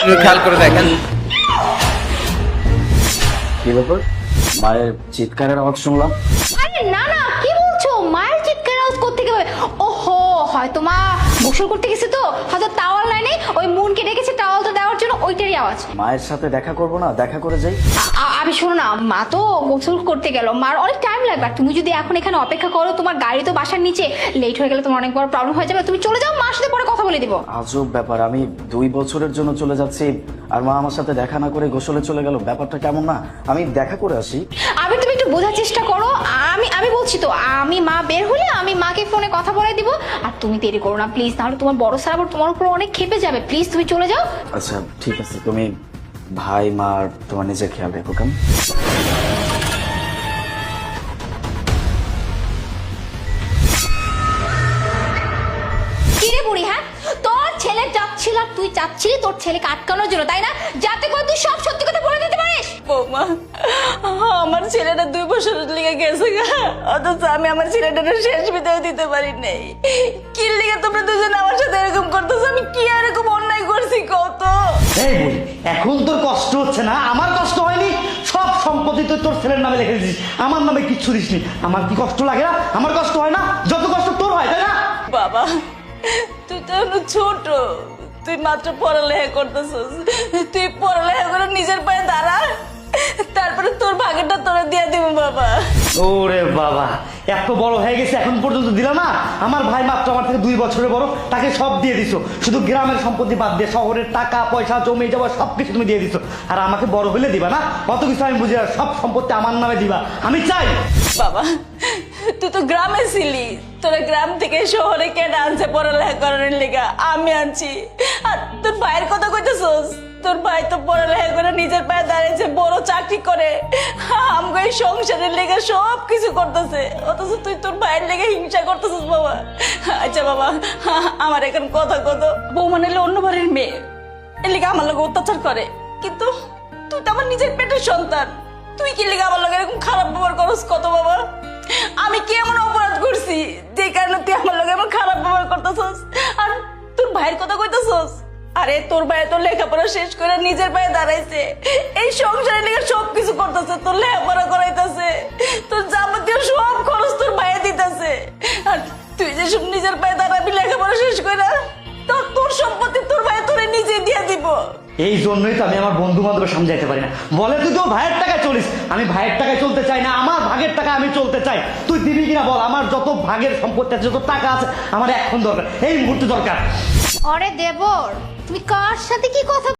আপনি খেয়াল করে দেখেন। কি ব্যাপার, মায়ের চিৎকারের আওয়াজ শুনলাম। আরে না না, কি বলছো? মায়ের চিৎকার আওয়াজ কোত্থেকে পাবে? ওহো, হয়তো মা গোসল করতে গেছে, তো হয়তো টাওয়াল লাইনে ওই মুনকে ডেকেছে টাওয়ালটা দেওয়ার জন্য, ওইটারই আওয়াজ। মায়ের সাথে দেখা করব না, দেখা করে যাই। আমি শোনো না, মা তো গোসল করতে গেল, মার অনেক টাইম লাগবে। আর তুমি যদি এখন এখানে অপেক্ষা করো, তোমার গাড়ি তো বাসার নিচে, লেট হয়ে গেলে তোমার অনেক বড় প্রবলেম হয়ে যাবে। তুমি চলে যাও, মার সাথে পরে কথা বলে দিব। আজব ব্যাপার, আমি 2 বছরের জন্য চলে যাচ্ছি আর মা আমার সাথে দেখা না করে গোসলে চলে গেল। ব্যাপারটা কেমন না? আমি দেখা করে আসি। তুমি একটু বোঝার চেষ্টা করো। আমি বলছি তো, আমি মা বের হলে আমি মাকে ফোনে কথা বলে দিব। আর তুমি দেরি করো না প্লিজ, নাহলে তোমার বড় স্যার আবার তোমার উপর অনেক খেপে যাবে। প্লিজ তুমি চলে যাও। আচ্ছা ঠিক আছে, তুমি ভাই মা আর তোমার নিজের খেয়াল রেখো কেমন? কিরে বুড়ি, হ্যাঁ তোর ছেলে যাচ্ছিল আর তুই চাচ্ছিলি তোর ছেলেকে আটকানোর জন্য, তাই না? যাতে করে তুই সব সত্যি কথা বলে দিতে পারিস। বৌমা, আমার ছেলেটা 2 বছর লেগে গেছে গা, অথচ আমি আমার ছেলেটাকে শেষ বিদায় দিতে পারি নাই। কি লিগে তোমরা দুজন আমার সাথে এরকম করতেছো? আমি কি এরকম অন্যায় করছি কত? এই বলি, এখন তোর কষ্ট হচ্ছে না? আমার কষ্ট হয়নি? সব সম্পত্তি তুই তোর ছেলের নামে লিখে দিস, আমার নামে কিচ্ছু দিসনি। আমার কি কষ্ট লাগে না? আমার কষ্ট হয় না? যত কষ্ট তোর হয়, তাই না? বাবা, তুই তো এখনো ছোট, তুই মাত্র পড়ালেখা করতেছিস। তুই পড়ালেখা করে নিজের পায়ে দাঁড়া, তারপরে তোর ভাগেরটা তোরা দিয়ে দিব বাবা। ওরে বাবা, এত বড় হয়ে গেছে এখন পর্যন্ত দিলা না? আমার ভাই মাত্র আমার থেকে 2 বছরের বড়, তাকে সব দিয়ে দিছো। শুধু গ্রামের সম্পত্তি বাদ দিয়ে শহরের টাকা পয়সা জমে যাওয়া সবকিছু তুমি দিয়ে দিছো। আর আমাকে বড় হলে দিবা না? অত কিছু আমি বুঝি না, সব সম্পত্তি আমার নামে দিবা, আমি চাই। বাবা, তুই তো গ্রামে ছিলি, তোরা গ্রাম থেকে শহরে কেটে আনছে পড়ালেখা করানোর লেগা, আমি আনছি। আর তোর ভাইয়ের কথা কইতেছস? তোর ভাই তো পড়ালেখা করে নিজের পায়ে দাঁড়িয়েছে, বড় চাকরি করে, আমাকে এই সংসারের লেগে সব কিছু করতেছে, অথচ তুই তোর ভাইয়ের লেগে হিংসা করতেছিস বাবা। আচ্ছা বাবা, আমার এখন কথা কত, বউ মানে অন্য বাড়ির মেয়ে, এর লেগে আমার লোক অত্যাচার করে, কিন্তু তুই তো আমার নিজের পেটের সন্তান, তুই কি লেগে আমার লোক এরকম খারাপ ব্যবহার করস কত বাবা? আমি কি এমন অপরাধ করছি যে কারণে তুই আমার লোক এমন খারাপ ব্যবহার করতেছস? আর তোর ভাইয়ের কথা কইতেছস? আরে তোর ভাই তো লেখাপড়া শেষ করে নিজের পায়ে দাঁড়াইছে, এই সংসারে লেগে সবকিছু করতেছে, তোর লেখাপড়া করাইতেছে, তোর যাবতীয় সব খরচ তোর ভাইয়ে দিতেছে। আর তুই যে সব নিজের পায়ে দাঁড়াবি লেখাপড়া শেষ করে, তোর সম্পত্তি তোর ভাই তোরে নিজে দিয়ে দিব। এই জন্যই তো আমি আমার বন্ধু বান্ধবের সামনে যেতে পারি না। বলে তুই তো ভাইয়ের টাকায় চলিস, আমি ভাইয়ের টাকায় চলতে চাই না, আমার ভাগের টাকা আমি চলতে চাই। তুই দিবি কিনা বল? আমার যত ভাগের সম্পত্তি আছে, যত টাকা আছে, আমার এখন দরকার, এই মুহূর্তে দরকার। আরে দেবর, তুমি কার সাথে কি কথা